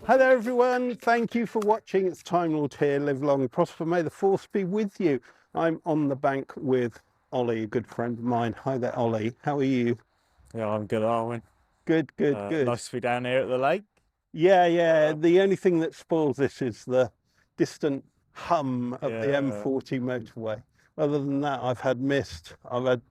Hi there everyone, thank you for watching. It's Time Lord here, live long and prosper, may the force be with you. I'm on the bank with Ollie, a good friend of mine. Hi there Ollie, how are you? Yeah, I'm good, Arwen. Good, good. Nice to be down here at the lake. Yeah, the only thing that spoils this is the distant hum of the Yeah, M40 motorway. Other than that, I've had mist, I've had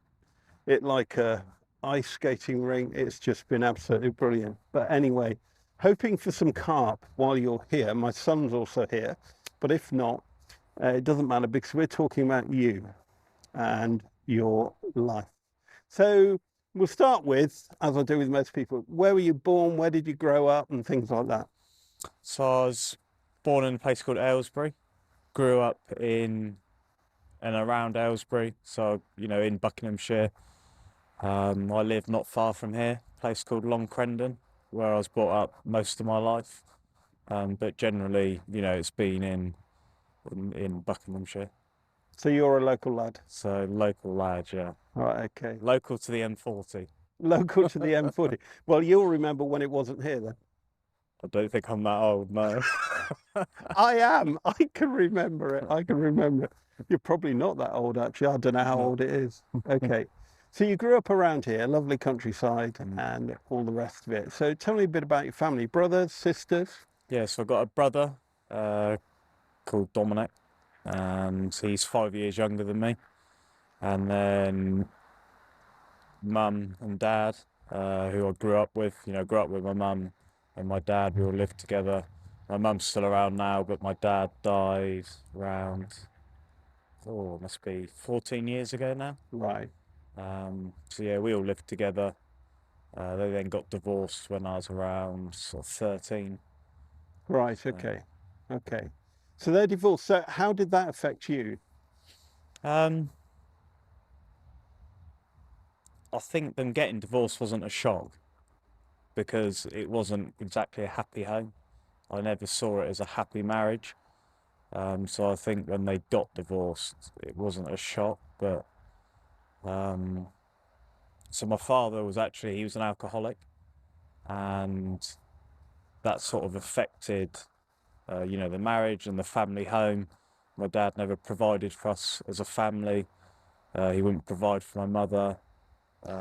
it like a ice skating ring. It's just been absolutely brilliant. But anyway, hoping for some carp while you're here. My son's also here, but if not, it doesn't matter because we're talking about you and your life. So we'll start with, as I do with most people, where were you born? Where did you grow up and things like that? so I was born in a place called Aylesbury. Grew up in and around Aylesbury, so in Buckinghamshire. I live not far from here, a place called Long Crendon, where I was brought up most of my life. But generally, it's been in Buckinghamshire. So you're a local lad. So local lad, yeah. Right, okay. Local to the M40. Local to the M40. Well, you'll remember when it wasn't here then. I don't think I'm that old, no. I am. I can remember it. I can remember it. You're probably not that old, actually. I don't know how old it is. Okay. So you grew up around here, lovely countryside and all the rest of it. So tell me a bit about your family, brothers, sisters. Yeah, so I've got a brother called Dominic, and he's 5 years younger than me. And then mum and dad, who I grew up with. Grew up with my mum and my dad. We all lived together. My mum's still around now, but my dad died around, must be 14 years ago now. Right. So yeah, we all lived together. They then got divorced when I was around sort of 13. Right. Okay. Okay. So they're divorced. So how did that affect you? I think them getting divorced wasn't a shock because it wasn't exactly a happy home. I never saw it as a happy marriage. So I think when they got divorced, it wasn't a shock. But so my father he was an alcoholic, and that sort of affected, the marriage and the family home. My dad never provided for us as a family. He wouldn't provide for my mother.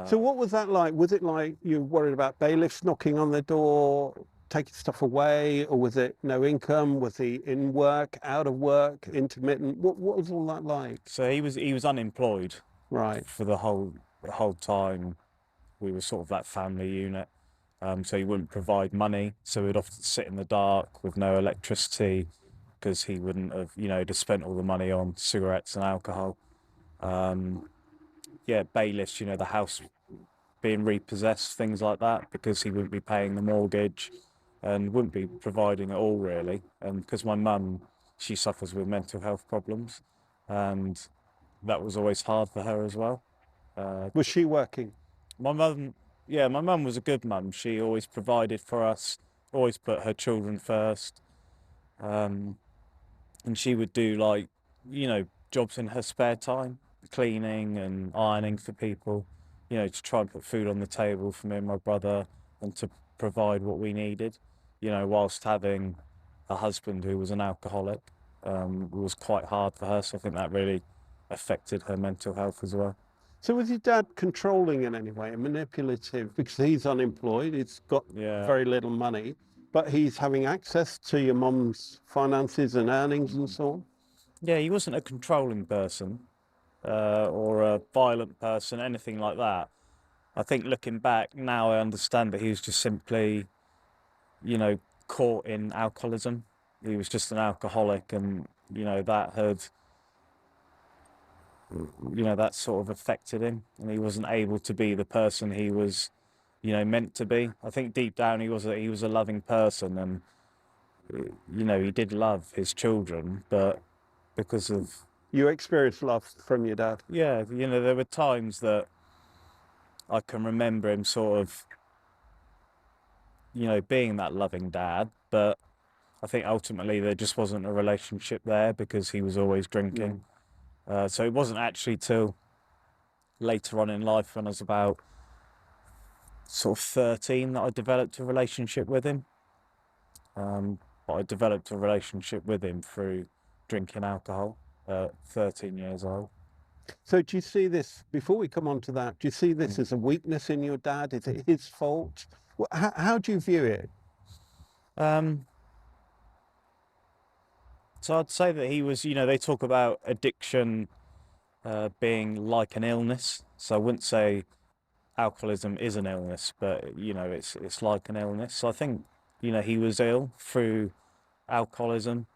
So what was that like? Was it like you were worried about bailiffs knocking on the door, taking stuff away, or was it no income? Was he in work, out of work, intermittent? What was all that like? So he was unemployed Right. for the whole time. We were sort of that family unit. So he wouldn't provide money. So we'd often sit in the dark with no electricity because he wouldn't have, just spent all the money on cigarettes and alcohol. Yeah, bailiffs, the house being repossessed, things like that, because he wouldn't be paying the mortgage and wouldn't be providing at all, really. And because my mum, she suffers with mental health problems, and that was always hard for her as well. Was she working? My mum, yeah, my mum was a good mum. She always provided for us, always put her children first. And she would do jobs in her spare time, cleaning and ironing for people, to try and put food on the table for me and my brother and to provide what we needed, whilst having a husband who was an alcoholic. It was quite hard for her. So I think that really affected her mental health as well. So was your dad controlling in any way, manipulative? Because he's unemployed, he's got Yeah. very little money, but he's having access to your mum's finances and earnings and so on? Yeah, he wasn't a controlling person or a violent person, anything like that. I think looking back now, I understand that he was just simply, caught in alcoholism. He was just an alcoholic, and that sort of affected him, and he wasn't able to be the person he was, meant to be. I think deep down he was a loving person, and he did love his children, but because of You experienced love from your dad? yeah, there were times that I can remember him sort of, being that loving dad, but I think ultimately there just wasn't a relationship there because he was always drinking. So it wasn't actually till later on in life when I was about sort of 13 that I developed a relationship with him. But I developed a relationship with him through drinking alcohol at 13 years old. So do you see this, before we come on to that, do you see this as a weakness in your dad? Is it his fault? How do you view it? Um, so I'd say that he was, they talk about addiction being like an illness. So I wouldn't say alcoholism is an illness, but it's like an illness. So I think he was ill through alcoholism.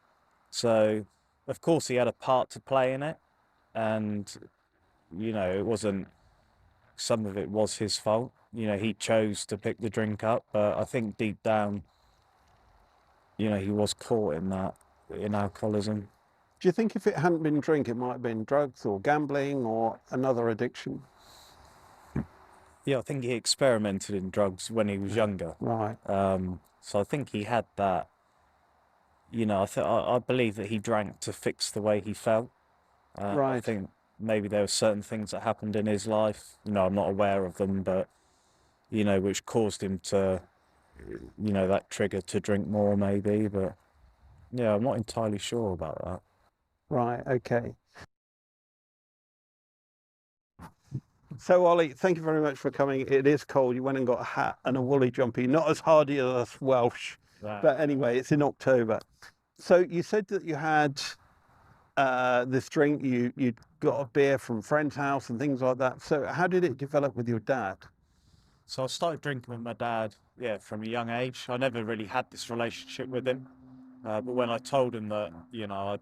So of course he had a part to play in it, and it wasn't. Some of it was his fault. He chose to pick the drink up, but I think deep down, he was caught in alcoholism. Do you think if it hadn't been drink, it might have been drugs or gambling or another addiction? Yeah, I think he experimented in drugs when he was younger. Right. So I think he had that. I believe that he drank to fix the way he felt. I Right. think maybe there were certain things that happened in his life. I'm not aware of them, but which caused him to, that trigger to drink more, maybe. But yeah, I'm not entirely sure about that. Right. Okay. So, Ollie, thank you very much for coming. It is cold. You went and got a hat and a woolly jumper. Not as hardy as us Welsh, but anyway, it's in October. So you said that you had this drink. You got a beer from a friend's house and things like that. So how did it develop with your dad? So I started drinking with my dad, yeah, from a young age. I never really had this relationship with him, but when I told him that, I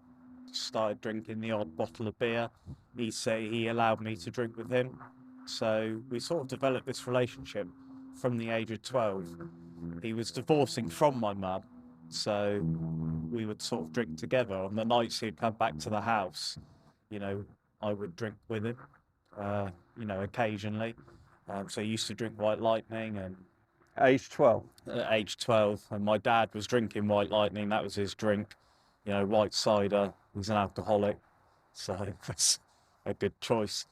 started drinking the odd bottle of beer, he allowed me to drink with him. So we sort of developed this relationship from the age of 12. He was divorcing from my mum, so we would sort of drink together. On the nights he'd come back to the house, I would drink with him, occasionally. So he used to drink White Lightning, and Age 12. at age 12, and my dad was drinking White Lightning. That was his drink, white cider. He's an alcoholic, so that's a good choice.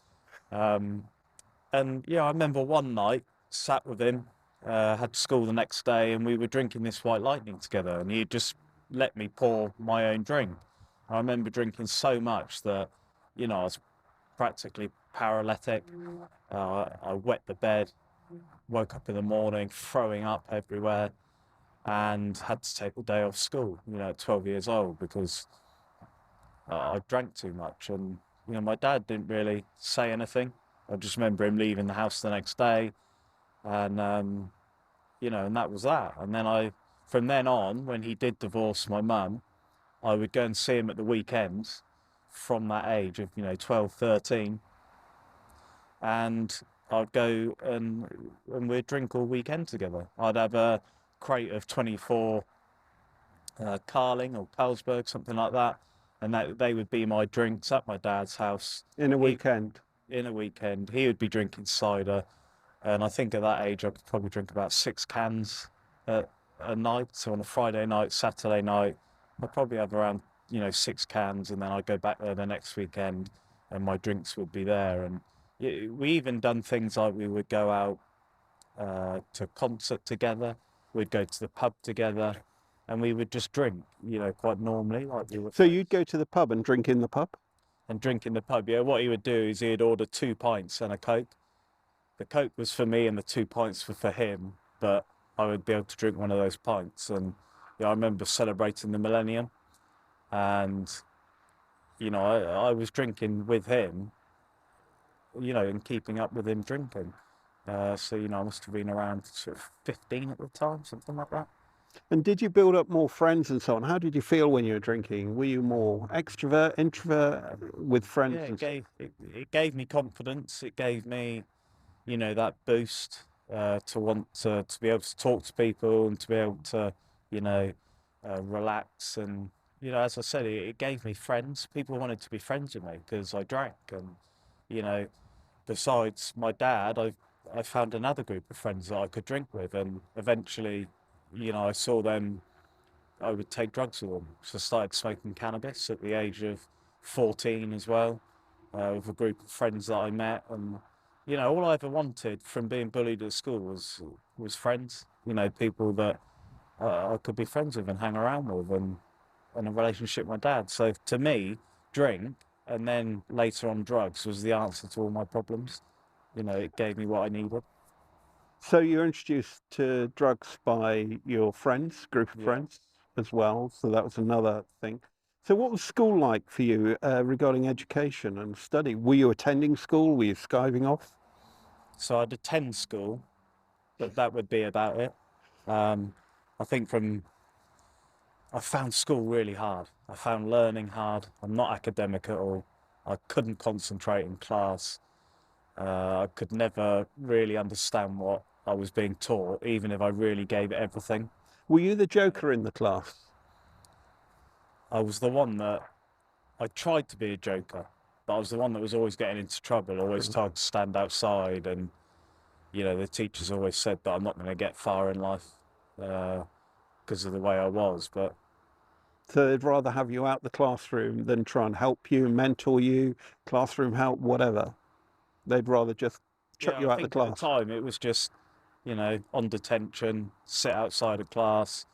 And yeah, I remember one night, sat with him, had school the next day, and we were drinking this White Lightning together, and he just let me pour my own drink. I remember drinking so much that, I was practically paralytic. I wet the bed, woke up in the morning, throwing up everywhere, and had to take the day off school, at 12 years old, because I drank too much. And, my dad didn't really say anything. I just remember him leaving the house the next day, and, and that was that. And then from then on, when he did divorce my mum, I would go and see him at the weekends from that age of, 12, 13. And I'd go and we'd drink all weekend together. I'd have a crate of 24 Carling or Carlsberg, something like that. And they would be my drinks at my dad's house. In a weekend? In a weekend. He would be drinking cider. And I think at that age, I could probably drink about 6 cans a night. So on a Friday night, Saturday night, I'd probably have around, 6 cans. And then I'd go back there the next weekend and my drinks would be there. And we even done things like we would go out to concert together. We'd go to the pub together, and we would just drink, quite normally, like we were. So you'd go to the pub and drink in the pub? And drink in the pub, yeah. What he would do is he'd order 2 pints and a Coke. The Coke was for me, and the 2 pints were for him. But I would be able to drink one of those pints. And I remember celebrating the millennium, and I was drinking with him, and keeping up with him drinking. So, I must have been around sort of 15 at the time, something like that. And did you build up more friends and so on? How did you feel when you were drinking? Were you more extrovert, introvert with friends? Yeah, it gave me confidence. It gave me, that boost to want to be able to talk to people and to be able to, relax. And, as I said, it gave me friends. People wanted to be friends with me because I drank. And, besides my dad, I found another group of friends that I could drink with, and eventually, I saw them. I would take drugs with them. So I started smoking cannabis at the age of 14 as well, with a group of friends that I met, and you know, all I ever wanted from being bullied at school was friends. You know, people that I could be friends with and hang around with, and a relationship with my dad. So to me, drink and then later on drugs was the answer to all my problems. You know, it gave me what I needed. So you're introduced to drugs by your friends, group of Yeah. friends as well. So that was another thing. So what was school like for you regarding education and study? Were you attending school? Were you skiving off? So I'd attend school, but that would be about it. Um, I think I found school really hard. I found learning hard. I'm not academic at all. I couldn't concentrate in class. I could never really understand what I was being taught, even if I really gave it everything. Were you the joker in the class? I was the one that I tried to be a joker, but I was the one that was always getting into trouble, always told to stand outside. And, you know, the teachers always said that I'm not going to get far in life because of the way I was. But So they'd rather have you out the classroom than try and help you, mentor you, classroom help, whatever. They'd rather just chuck yeah, you I out the think at the class. time it was just, you know, on detention, sit outside of class.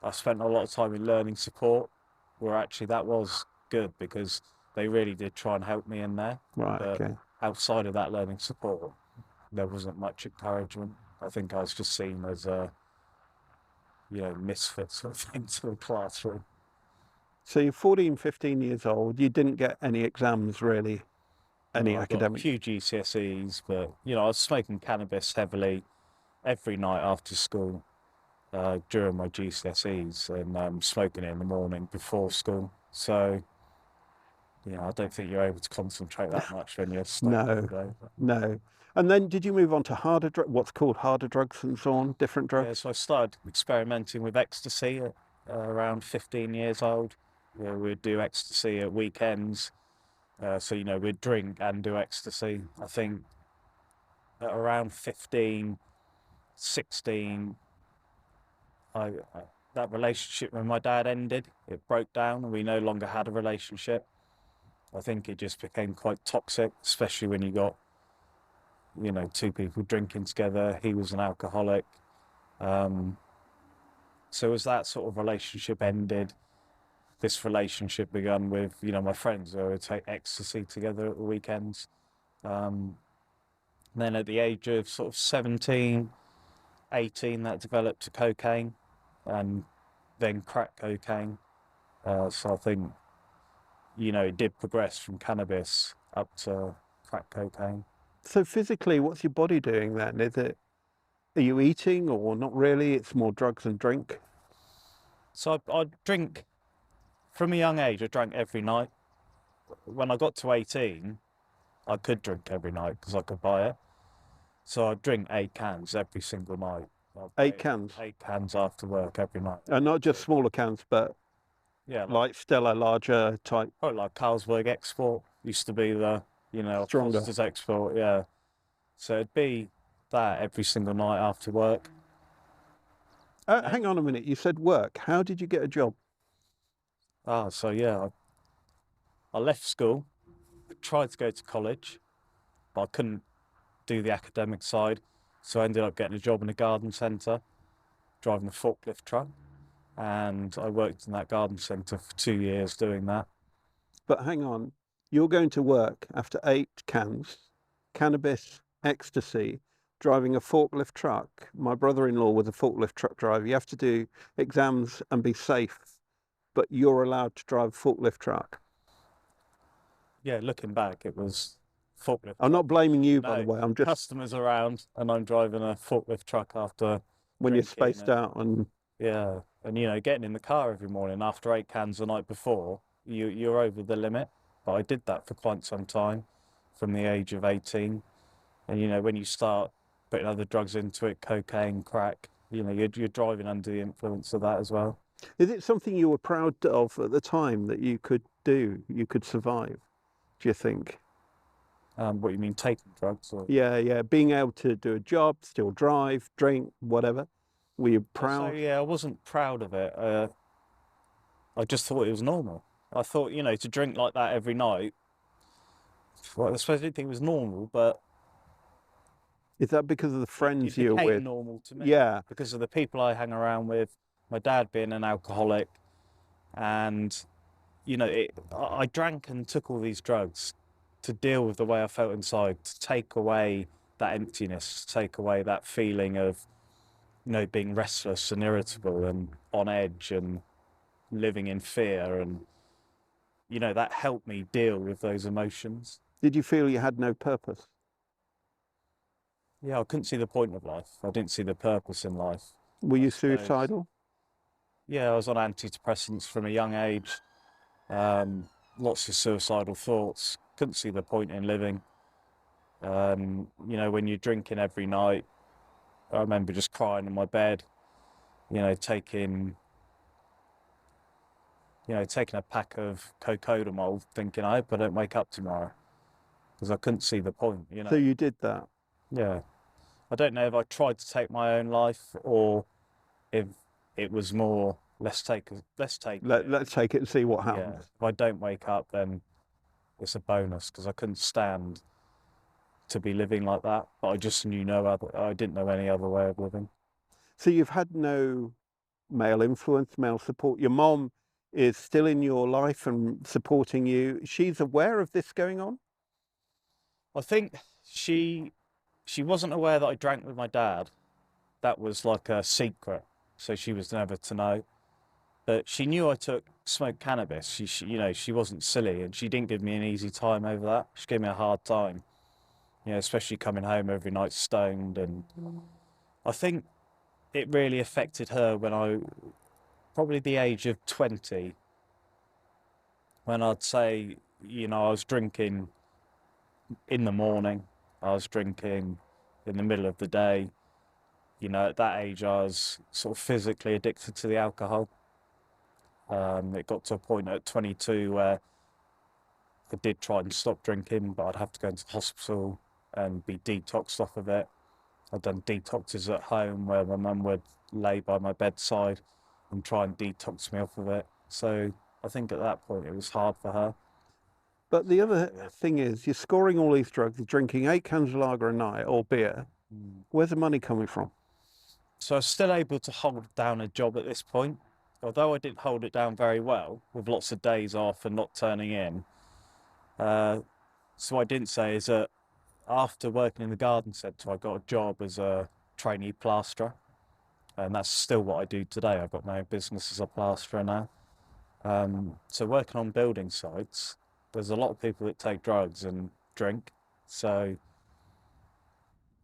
I spent a lot of time in learning support, where actually that was good because they really did try and help me in there. Right, But okay. outside of that learning support, there wasn't much encouragement. I think I was just seen as a, you know, misfit sort of thing to the classroom. So you're 14, 15 years old. You didn't get any exams really, any I got a academic. few GCSEs, but you know, I was smoking cannabis heavily every night after school during my GCSEs, and smoking it in the morning before school. So, you know, I don't think you're able to concentrate that much when you're stoned all No, day. no. And then did you move on to harder what's called harder drugs and so on, different Yeah, drugs? so I started experimenting with ecstasy at around 15 years old. Where we'd do ecstasy at weekends. So, you know, we'd drink and do ecstasy. I think at around 15, 16, I, that relationship with my dad ended. It broke down and we no longer had a relationship. I think it just became quite toxic, especially when you got, you know, two people drinking together. He was an alcoholic. Um, so as that sort of relationship ended, this relationship began with, you know, my friends who would take ecstasy together at the weekends. Um, then at the age of sort of 17, 18, that developed to cocaine and then crack cocaine. So I think, you know, it did progress from cannabis up to crack cocaine. So physically, what's your body doing then? Are you eating or not really? It's more drugs and drink. So I drink from a young age. I drank every night. When I got to 18, I could drink every night because I could buy it. So I drink 8 cans every single night. Eight cans. 8 cans after work every night. And not just smaller cans, but Yeah, like like Stella, larger type, probably like Carlsberg Export used to be the, you know, stronger. Foster's Export. Yeah, so it'd be that every single night after work. Hang on a minute. You said work. How did you get a job? So yeah, I left school, tried to go to college, but I couldn't do the academic side, so I ended up getting a job in a garden centre, driving a forklift truck, and I worked in that garden centre for 2 years doing that. But hang on. You're going to work after 8 cans, cannabis, ecstasy, driving a forklift truck. My brother-in-law was a forklift truck driver. You have to do exams and be safe, but you're allowed to drive a forklift truck. Yeah, looking back, it was forklift I'm truck. not blaming you, by the No way. I'm just customers around, and I'm driving a forklift truck after when you're drinking spaced and out and yeah, and you know, getting in the car every morning after 8 cans the night before, you're over the limit. But I did that for quite some time, from the age of 18. And you know, when you start putting other drugs into it, cocaine, crack, you know, you're driving under the influence of that as well. is it something you were proud of at the time that you could do, you could survive, do you think? What you mean, taking drugs? Or Yeah, yeah. Being able to do a job, still drive, drink, whatever. Were you so proud? yeah, I wasn't proud of it. I just thought it was normal. I thought, you know, to drink like that every night. Well, I suppose I didn't think it was normal, but Is that because of the friends It you're became with? normal to me. Yeah. Because of the people I hang around with, my dad being an alcoholic, and I drank and took all these drugs to deal with the way I felt inside, to take away that emptiness, to take away that feeling of, being restless and irritable and on edge and living in fear. And, that helped me deal with those emotions. Did you feel you had no purpose? Yeah, I couldn't see the point of life. I didn't see the purpose in life. Were I you suppose. suicidal? Yeah, I was on antidepressants from a young age. Lots of suicidal thoughts. Couldn't see the point in living. When you're drinking every night, I remember just crying in my bed, taking a pack of cocodamol, thinking, I hope I don't wake up tomorrow, because I couldn't see the point, So you did that? Yeah. I don't know if I tried to take my own life or if it was more, let's take it. Let's take it and see what happens. Yeah. If I don't wake up, then it's a bonus, because I couldn't stand to be living like that. But I just knew I didn't know any other way of living. So you've had no male influence, male support. Your mom is still in your life and supporting you. She's aware of this going on? I think she wasn't aware that I drank with my dad. That was like a secret, so she was never to know. But she knew I smoked cannabis. She wasn't silly, and she didn't give me an easy time over that. She gave me a hard time, especially coming home every night stoned. And I think it really affected her when probably the age of 20, when I'd say, I was drinking in the morning, I was drinking in the middle of the day. At that age, I was sort of physically addicted to the alcohol. It got to a point at 22 where I did try and stop drinking, but I'd have to go into hospital and be detoxed off of it. I'd done detoxes at home where my mum would lay by my bedside and try and detox me off of it. So I think at that point it was hard for her. But the other thing is, you're scoring all these drugs, you're drinking 8 cans of lager a night or beer. Where's the money coming from? So I was still able to hold down a job at this point, although I didn't hold it down very well, with lots of days off and not turning in. So what I didn't say is that after working in the garden centre, I got a job as a trainee plasterer, and that's still what I do today. I've got my own business as a plasterer now. So working on building sites, there's a lot of people that take drugs and drink. So,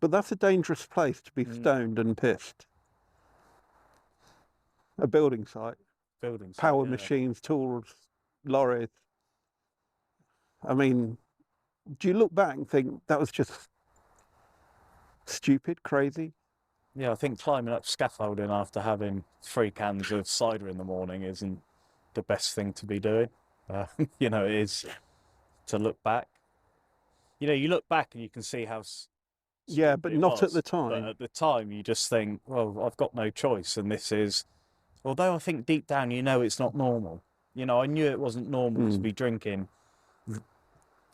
but that's a dangerous place to be stoned and pissed. A building site. Power machines, tools, lorries. I mean, do you look back and think that was just stupid, crazy? Yeah, I think climbing up scaffolding after having 3 cans of cider in the morning isn't the best thing to be doing. It is to look back. You look back and you can see how yeah, but not at the time. But at the time, you just think, well, I've got no choice, and this is. Although I think deep down, it's not normal. I knew it wasn't normal to be drinking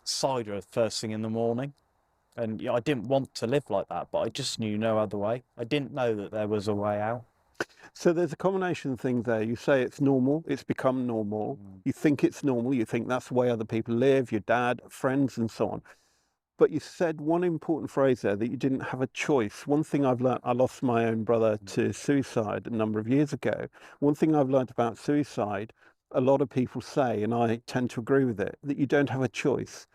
cider first thing in the morning. And I didn't want to live like that, but I just knew no other way. I didn't know that there was a way out. So there's a combination of things there. You say it's normal, it's become normal. You think it's normal, you think that's the way other people live, your dad, friends, and so on. But you said one important phrase there, that you didn't have a choice. One thing I've learned, I lost my own brother to suicide a number of years ago. One thing I've learned about suicide, a lot of people say, and I tend to agree with it, that you don't have a choice.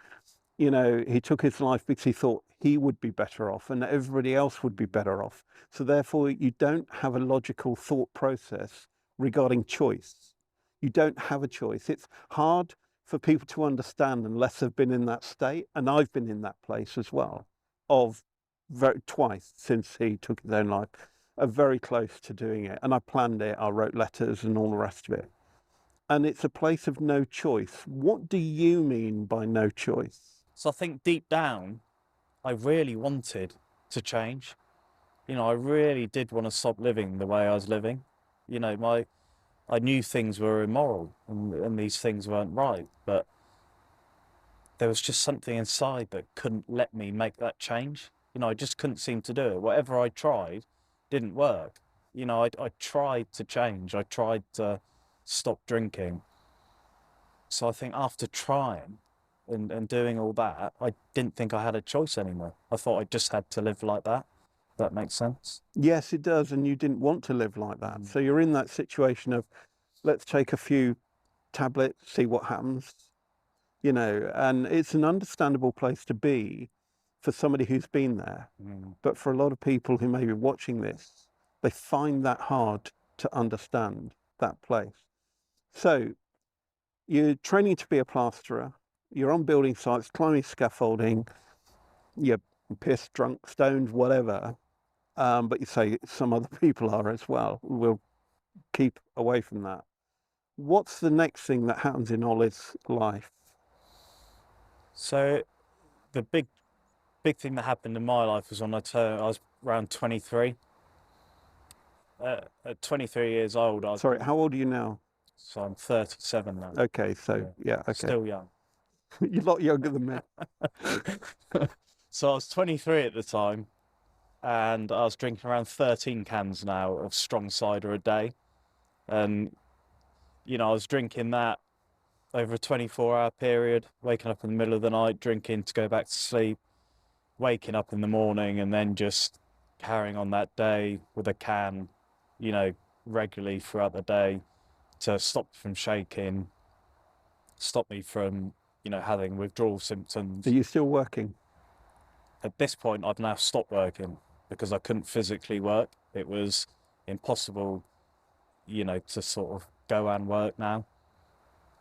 He took his life because he thought he would be better off and everybody else would be better off. So therefore, you don't have a logical thought process regarding choice. You don't have a choice. It's hard for people to understand unless they've been in that state. And I've been in that place as well, twice since he took his own life, very close to doing it. And I planned it, I wrote letters and all the rest of it. And it's a place of no choice. What do you mean by no choice? So I think deep down, I really wanted to change. I really did want to stop living the way I was living. I knew things were immoral and these things weren't right, but there was just something inside that couldn't let me make that change. You know, I just couldn't seem to do it. Whatever I tried didn't work. You know, I tried to change. I tried to stop drinking. So I think after trying and doing all that, I didn't think I had a choice anymore. I thought I just had to live like that. If that makes sense. Yes, it does. And you didn't want to live like that. So you're in that situation of, let's take a few tablets, see what happens, you know, and it's an understandable place to be for somebody who's been there. But for a lot of people who may be watching this, they find that hard to understand, that place. So you're training to be a plasterer, you're on building sites, climbing scaffolding, you're pissed, drunk, stoned, whatever. But you say some other people are as well. We'll keep away from that. What's the next thing that happens in Ollie's life? So the big thing that happened in my life was when I was around 23. At 23 years old, Sorry, how old are you now? So I'm 37 now. Okay, so yeah, okay. Still young. You're a lot younger than me. So I was 23 at the time, and I was drinking around 13 cans now of strong cider a day. And, you know, I was drinking that over a 24-hour period, waking up in the middle of the night, drinking to go back to sleep, waking up in the morning, and then just carrying on that day with a can, you know, regularly throughout the day to stop me from shaking, stop me from, you know, having withdrawal symptoms. Are you still working? At this point, I've now stopped working because I couldn't physically work. It was impossible, you know, to sort of go and work now.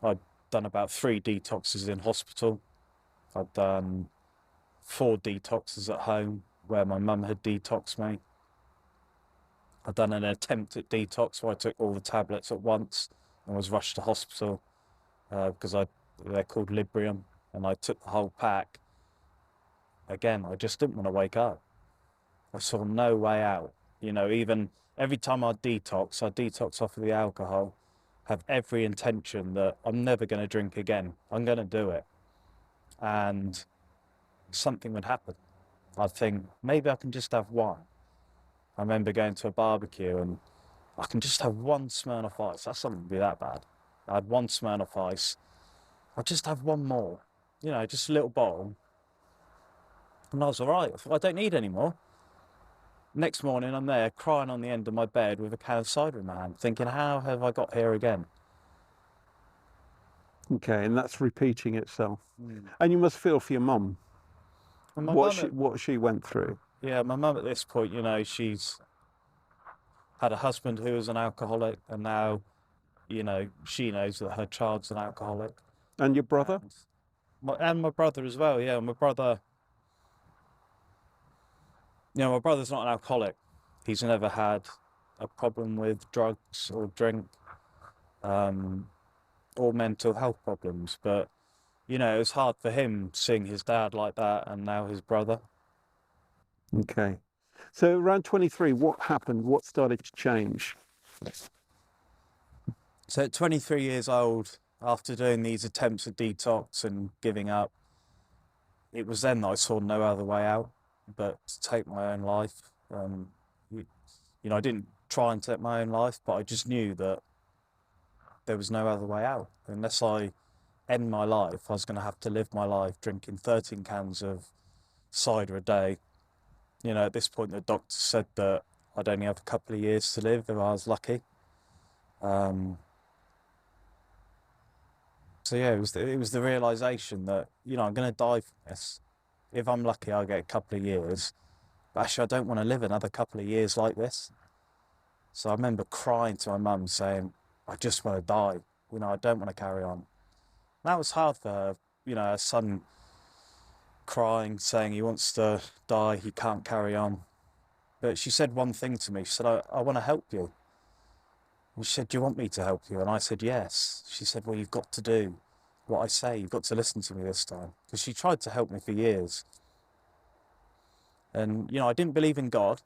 I'd done about 3 detoxes in hospital. I'd done 4 detoxes at home where my mum had detoxed me. I'd done an attempt at detox where I took all the tablets at once and was rushed to hospital because they're called Librium, and I took the whole pack. Again, I just didn't want to wake up. I saw no way out. You know, even every time I detox off of the alcohol, have every intention that I'm never going to drink again. I'm going to do it. And something would happen. I'd think, maybe I can just have one. I remember going to a barbecue and I can just have one Smirnoff Ice. That's not going to be that bad. I had one Smirnoff Ice. I'll just have one more. You know, just a little bottle. And I was all right. I thought, I don't need any more. Next morning, I'm there crying on the end of my bed with a can of cider in my hand, thinking, how have I got here again? Okay, and that's repeating itself. And you must feel for your mum. What she went through. Yeah, my mum at this point, you know, she's had a husband who was an alcoholic, and now, you know, she knows that her child's an alcoholic. And your brother? And my brother as well, yeah. My brother, you know, my brother's not an alcoholic. He's never had a problem with drugs or drink or mental health problems. But, you know, it was hard for him seeing his dad like that and now his brother. Okay. So around 23, what happened? What started to change? So at 23 years old, after doing these attempts at detox and giving up, it was then that I saw no other way out but to take my own life. You know, I didn't try and take my own life, but I just knew that there was no other way out. Unless I end my life, I was going to have to live my life drinking 13 cans of cider a day. You know, at this point, the doctor said that I'd only have a couple of years to live if I was lucky. So yeah, it was the realization that, you know, I'm going to die from this. If I'm lucky, I'll get a couple of years. But actually, I don't want to live another couple of years like this. So I remember crying to my mum saying, I just want to die. You know, I don't want to carry on. And that was hard for her. You know, her son crying, saying he wants to die, he can't carry on. But she said one thing to me. She said, I want to help you. And she said, do you want me to help you? And I said, yes. She said, well, you've got to do what I say. You've got to listen to me this time. Because she tried to help me for years. And, you know, I didn't believe in God.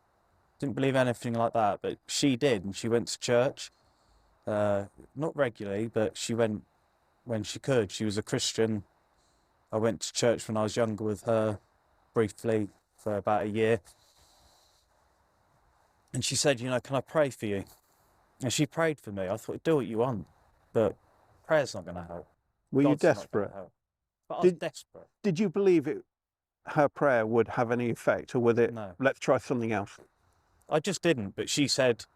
Didn't believe anything like that. But she did. And she went to church. Not regularly, but she went when she could. She was a Christian. I went to church when I was younger with her, briefly. for about a year. And she said, you know, can I pray for you? And she prayed for me. I thought, do what you want, but prayer's not going to help. Were you God's not gonna desperate? help. But I was Did desperate. Did you believe her prayer would have any effect, or was it, No, let's try something else? I just didn't. But she said,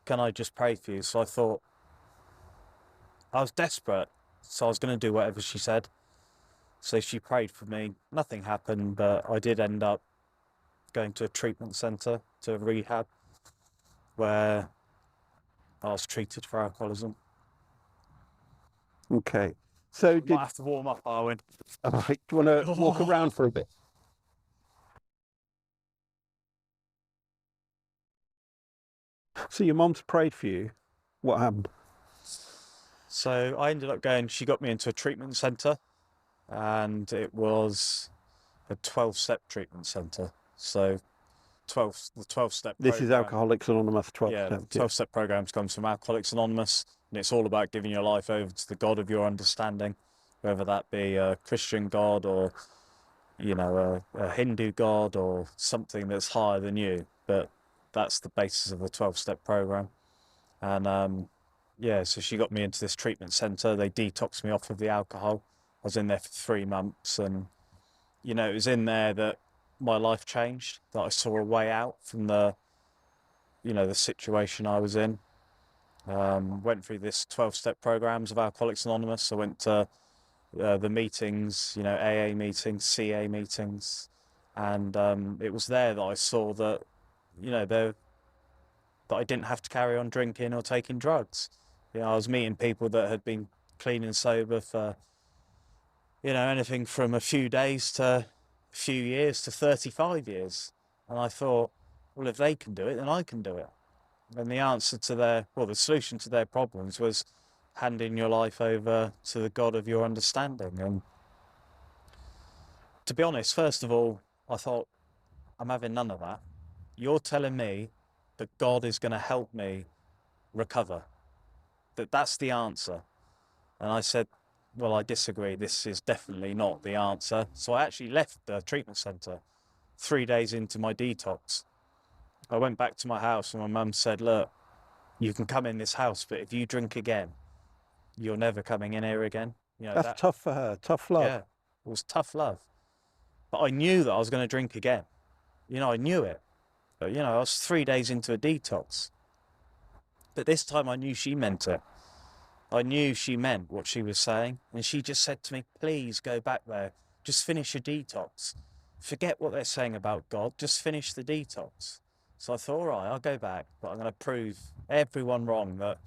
can I just pray for you? So I thought, I was desperate. So I was going to do whatever she said. So she prayed for me. Nothing happened, but I did end up going to a treatment centre, to a rehab, where I was treated for alcoholism. Okay. So Might have to warm up, Arwen. all right, do you want to walk around for a bit? So your mom's prayed for you. What happened? So I ended up going, she got me into a treatment centre, and it was a 12-step treatment centre. So the 12-step This is program. Alcoholics Anonymous 12 Yeah, steps. 12-step programs comes from Alcoholics Anonymous, and it's all about giving your life over to the God of your understanding, whether that be a Christian God or, you know, a Hindu God or something that's higher than you. But that's the basis of the 12-step program. And yeah, so she got me into this treatment centre. They detoxed me off of the alcohol. I was in there for 3 months, and, you know, it was in there that my life changed, that I saw a way out from the, you know, the situation I was in. Went through this 12-step programs of Alcoholics Anonymous. I went to the meetings, you know, AA meetings, CA meetings, and it was there that I saw that, you know, that I didn't have to carry on drinking or taking drugs. You know, I was meeting people that had been clean and sober for, you know, anything from a few days to a few years to 35 years. And I thought, well, if they can do it, then I can do it. And the answer to the solution to their problems was handing your life over to the God of your understanding. And to be honest, first of all, I thought, I'm having none of that. You're telling me that God is going to help me recover, that's the answer. And I said, well, I disagree. This is definitely not the answer. So I actually left the treatment centre 3 days into my detox. I went back to my house and my mum said, look, you can come in this house, but if you drink again, you're never coming in here again. You know, That's tough for her, tough love. yeah, it was tough love. But I knew that I was going to drink again. You know, I knew it. But, you know, I was 3 days into a detox. But this time I knew she meant it. I knew she meant what she was saying. And she just said to me, please go back there. Just finish your detox. Forget what they're saying about God. Just finish the detox. So I thought, all right, I'll go back. But I'm going to prove everyone wrong that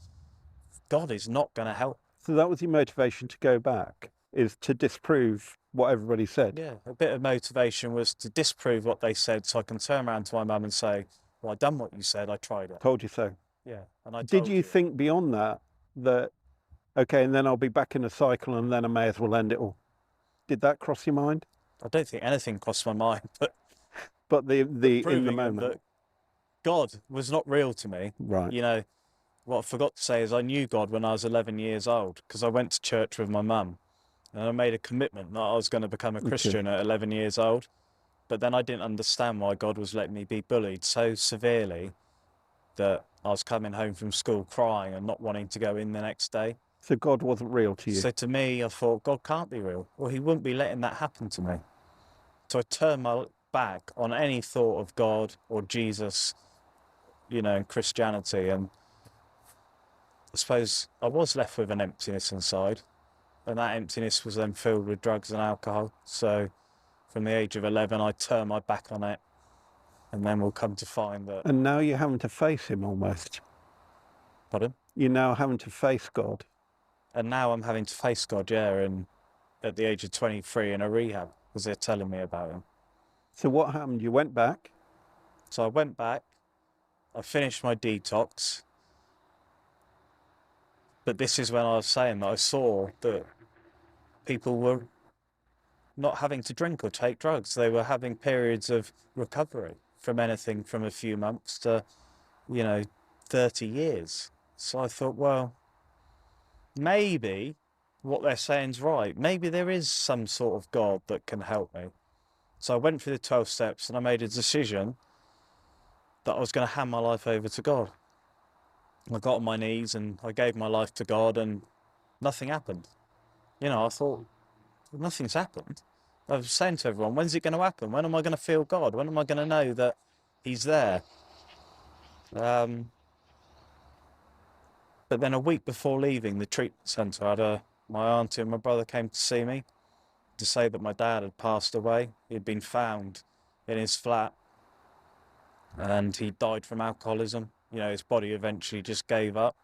God is not going to help. So that was your motivation to go back, is to disprove what everybody said. Yeah, a bit of motivation was to disprove what they said so I can turn around to my mum and say, well, I done what you said, I tried it. Told you so. Yeah, and I told Did you think beyond that, okay, and then I'll be back in a cycle and then I may as well end it all? Did that cross your mind? I don't think anything crossed my mind, but the in the proving moment that God was not real to me. Right. You know, what I forgot to say is I knew God when I was 11 years old because I went to church with my mum and I made a commitment that I was going to become a Christian at 11 years old. But then I didn't understand why God was letting me be bullied so severely that I was coming home from school crying and not wanting to go in the next day. So God wasn't real to you? So to me, I thought, God can't be real. Well, he wouldn't be letting that happen to me. So I turned my back on any thought of God or Jesus, you know, and Christianity. And I suppose I was left with an emptiness inside. And that emptiness was then filled with drugs and alcohol. So from the age of 11, I turned my back on it. And then we'll come to find that... And now you're having to face him almost. Pardon? You're now having to face God. And now I'm having to face God, yeah, and at the age of 23 in a rehab, because they're telling me about him. So what happened? You went back? So I went back, I finished my detox, but this is when I was saying that I saw that people were not having to drink or take drugs. They were having periods of recovery from anything from a few months to, you know, 30 years. So I thought, well, maybe what they're saying is right. Maybe there is some sort of God that can help me. So I went through the 12 steps and I made a decision that I was going to hand my life over to God. I got on my knees and I gave my life to God, and nothing happened. You know, I thought, nothing's happened. I was saying to everyone, when's it going to happen? When am I going to feel God? When am I going to know that he's there? But then a week before leaving the treatment centre, my auntie and my brother came to see me to say that my dad had passed away. He'd been found in his flat and he died from alcoholism. You know, his body eventually just gave up.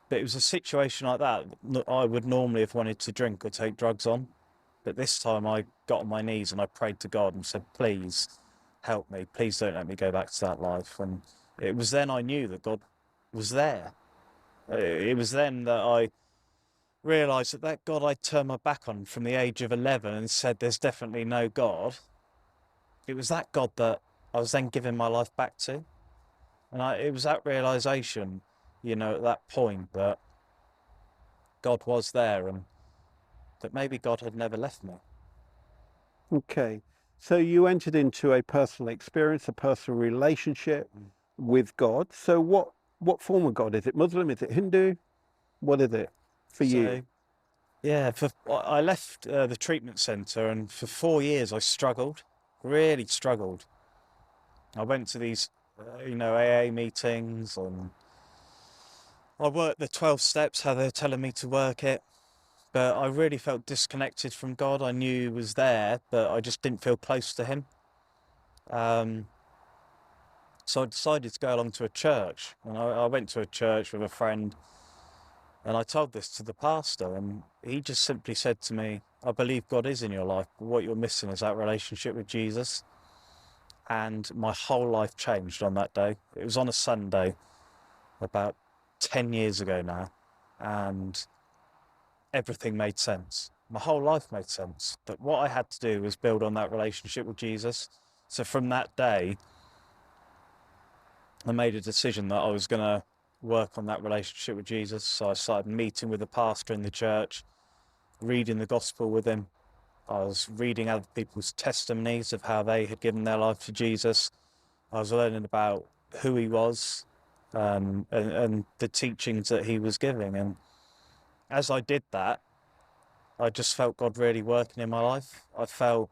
But it was a situation like that I would normally have wanted to drink or take drugs on. But this time I got on my knees and I prayed to God and said, please help me. Please don't let me go back to that life. And it was then I knew that God was there. It was then that I realised that that God I'd turned my back on from the age of 11 and said there's definitely no God. It was that God that I was then giving my life back to. And it was that realisation, you know, at that point that God was there and that maybe God had never left me. Okay. So you entered into a personal experience, a personal relationship with God. So what form of God? Is it Muslim? Is it Hindu? What is it for you? Yeah, I left the treatment centre, and for 4 years I struggled, really struggled. I went to these, AA meetings, and I worked the 12 steps, how they're telling me to work it. But I really felt disconnected from God. I knew he was there, but I just didn't feel close to him. So I decided to go along to a church, and I went to a church with a friend, and I told this to the pastor, and he just simply said to me, I believe God is in your life, but what you're missing is that relationship with Jesus. And my whole life changed on that day. It was on a Sunday about 10 years ago now, and everything made sense. My whole life made sense. That what I had to do was build on that relationship with Jesus. So from that day, I made a decision that I was going to work on that relationship with Jesus. So I started meeting with the pastor in the church, reading the gospel with him. I was reading other people's testimonies of how they had given their life to Jesus. I was learning about who he was, and the teachings that he was giving. And as I did that, I just felt God really working in my life. I felt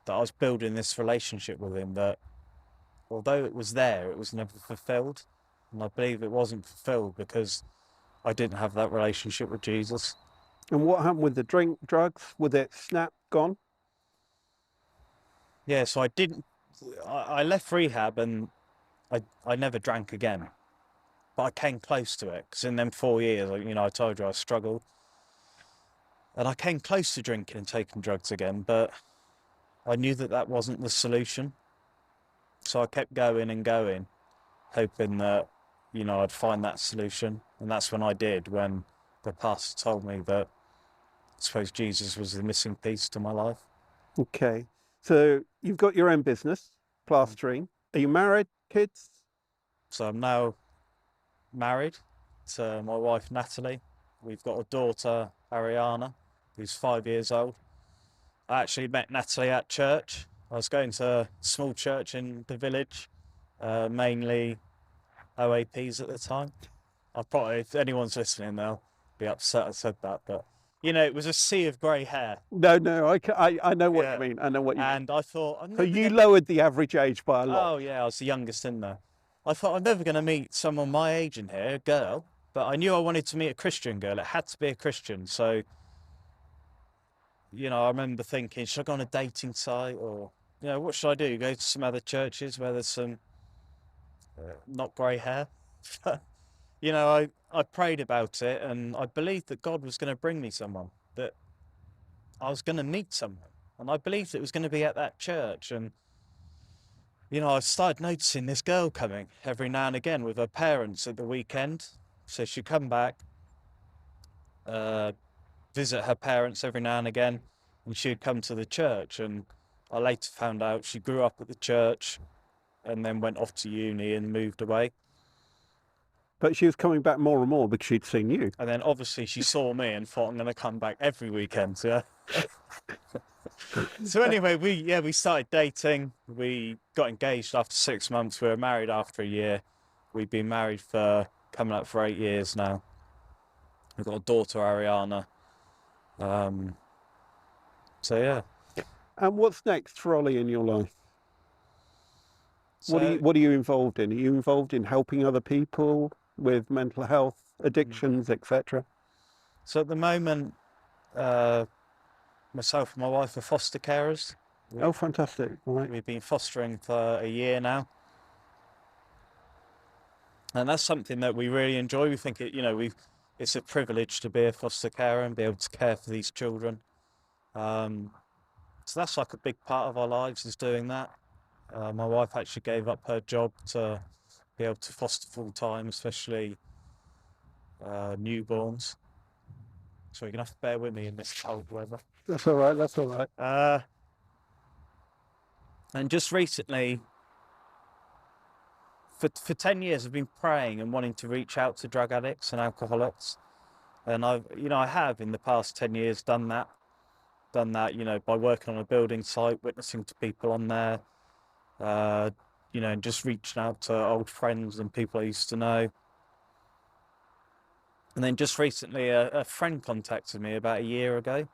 that I was building this relationship with him that, although it was there, it was never fulfilled. And I believe it wasn't fulfilled because I didn't have that relationship with Jesus. And what happened with the drink, drugs? Was it snap, gone? Yeah, so I left rehab and I never drank again. But I came close to it because in them 4 years, I told you I struggled. And I came close to drinking and taking drugs again, but I knew that that wasn't the solution. So I kept going and going, hoping that, I'd find that solution. And that's when I did, when the pastor told me that I suppose Jesus was the missing piece to my life. Okay. So you've got your own business, plastering. Are you married? Kids? So I'm now married to my wife, Natalie. We've got a daughter, Ariana, who's 5 years old. I actually met Natalie at church. I was going to a small church in the village, mainly OAPs at the time. If anyone's listening, they'll be upset I said that, but it was a sea of grey hair. No, I know what you mean. I know what you mean. And I thought, So you lowered the average age by a lot. Oh yeah, I was the youngest in there. I thought I'm never going to meet someone my age in here, a girl, but I knew I wanted to meet a Christian girl. It had to be a Christian. So, I remember thinking, should I go on a dating site, or, what should I do? Go to some other churches where there's some not grey hair? I prayed about it, and I believed that God was going to bring me someone, that I was going to meet someone. And I believed it was going to be at that church. And, I started noticing this girl coming every now and again with her parents at the weekend. So she'd come back, visit her parents every now and again, and she'd come to the church. And I later found out she grew up at the church and then went off to uni and moved away. But she was coming back more and more because she'd seen you. And then obviously she saw me and thought, I'm going to come back every weekend. Yeah. So anyway, we started dating. We got engaged after 6 months. We were married after a year. We've been married for coming up for 8 years now. We've got a daughter, Ariana. Um, so yeah. And what's next for Ollie in your life? So What are you involved in? Are you involved in helping other people with mental health, addictions, etc.? so at the moment, myself and my wife are foster carers. Oh, fantastic! Right. We've been fostering for a year now, and that's something that we really enjoy. We think it's a privilege to be a foster carer and be able to care for these children. So that's like a big part of our lives, is doing that. My wife actually gave up her job to be able to foster full time, especially newborns. So you're gonna have to bear with me in this cold weather. That's all right. That's all right. And just recently, for 10 years, I've been praying and wanting to reach out to drug addicts and alcoholics. And I have in the past 10 years done that, by working on a building site, witnessing to people on there, and just reaching out to old friends and people I used to know. And then just recently, a friend contacted me about a year ago,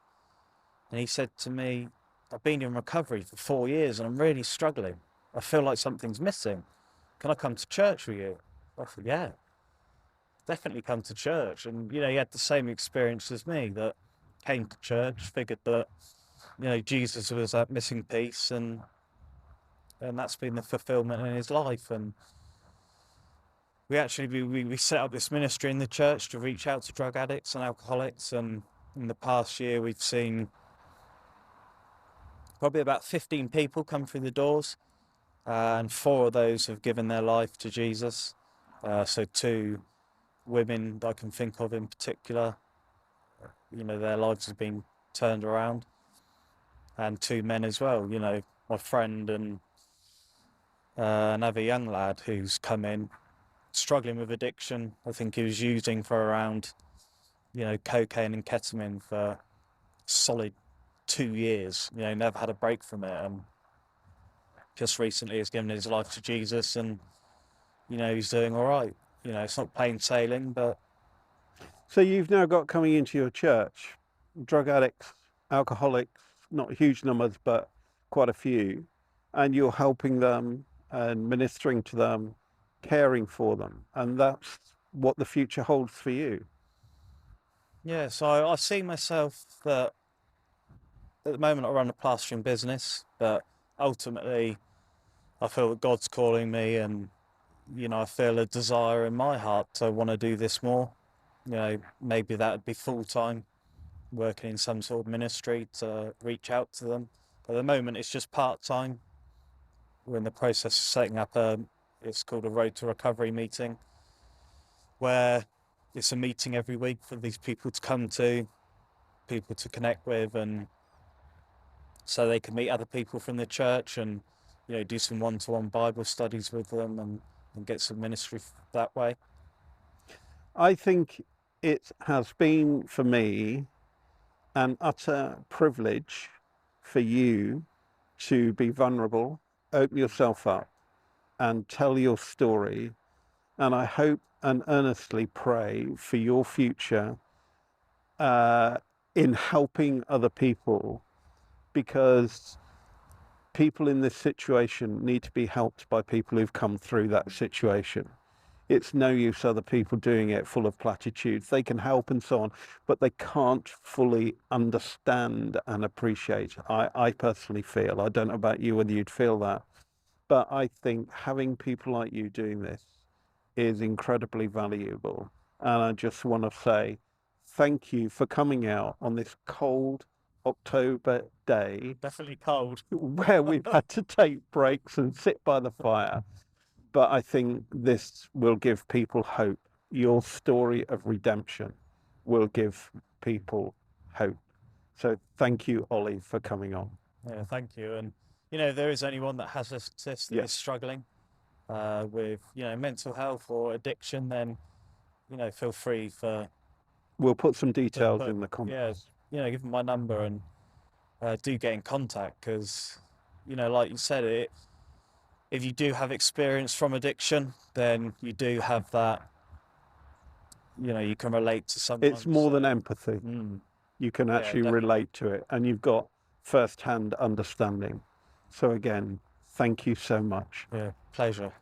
and he said to me, I've been in recovery for 4 years and I'm really struggling. I feel like something's missing. Can I come to church with you? I said, yeah, definitely come to church. And, he had the same experience as me, that came to church, figured that, Jesus was that missing piece, and that's been the fulfillment in his life. And we set up this ministry in the church to reach out to drug addicts and alcoholics. And in the past year, we've seen probably about 15 people come through the doors, and 4 of those have given their life to Jesus. So 2 women that I can think of in particular, their lives have been turned around, and 2 men as well. My friend and another young lad who's come in struggling with addiction. I think he was using for around, cocaine and ketamine for solid 2 years. Never had a break from it, and just recently has given his life to Jesus, and he's doing all right. It's not plain sailing, but So you've now got coming into your church drug addicts, alcoholics, not huge numbers, but quite a few, and you're helping them and ministering to them, caring for them, and that's what the future holds for you. yeah. So I see myself that at the moment I run a plastering business, but ultimately I feel that God's calling me, and I feel a desire in my heart to want to do this more. Maybe that would be full time, working in some sort of ministry to reach out to them. At the moment, it's just part time. We're in the process of setting up it's called a Road to Recovery meeting, where it's a meeting every week for these people to come to, people to connect with, and so they can meet other people from the church and do some one-to-one Bible studies with them, and get some ministry that way. I think it has been for me an utter privilege for you to be vulnerable, open yourself up, and tell your story. And I hope and earnestly pray for your future in helping other people, because people in this situation need to be helped by people who've come through that situation. It's no use other people doing it full of platitudes. They can help and so on, but they can't fully understand and appreciate. I personally feel, I don't know about you whether you'd feel that, but I think having people like you doing this is incredibly valuable. And I just want to say thank you for coming out on this cold October day Definitely cold. where we've had to take breaks and sit by the fire. But I think this will give people hope. Your story of redemption will give people hope. So thank you, Ollie, for coming on. Yeah, thank you. And if there is anyone that has this that Yeah. is struggling with mental health or addiction, then feel free We'll put some to details put, in the comments. give them my number, and do get in contact, because, you know, like you said, if you do have experience from addiction, then you do have that, you know, you can relate to someone. It's more than empathy. You can actually relate to it, and you've got first-hand understanding. So again, thank you so much. Yeah, pleasure.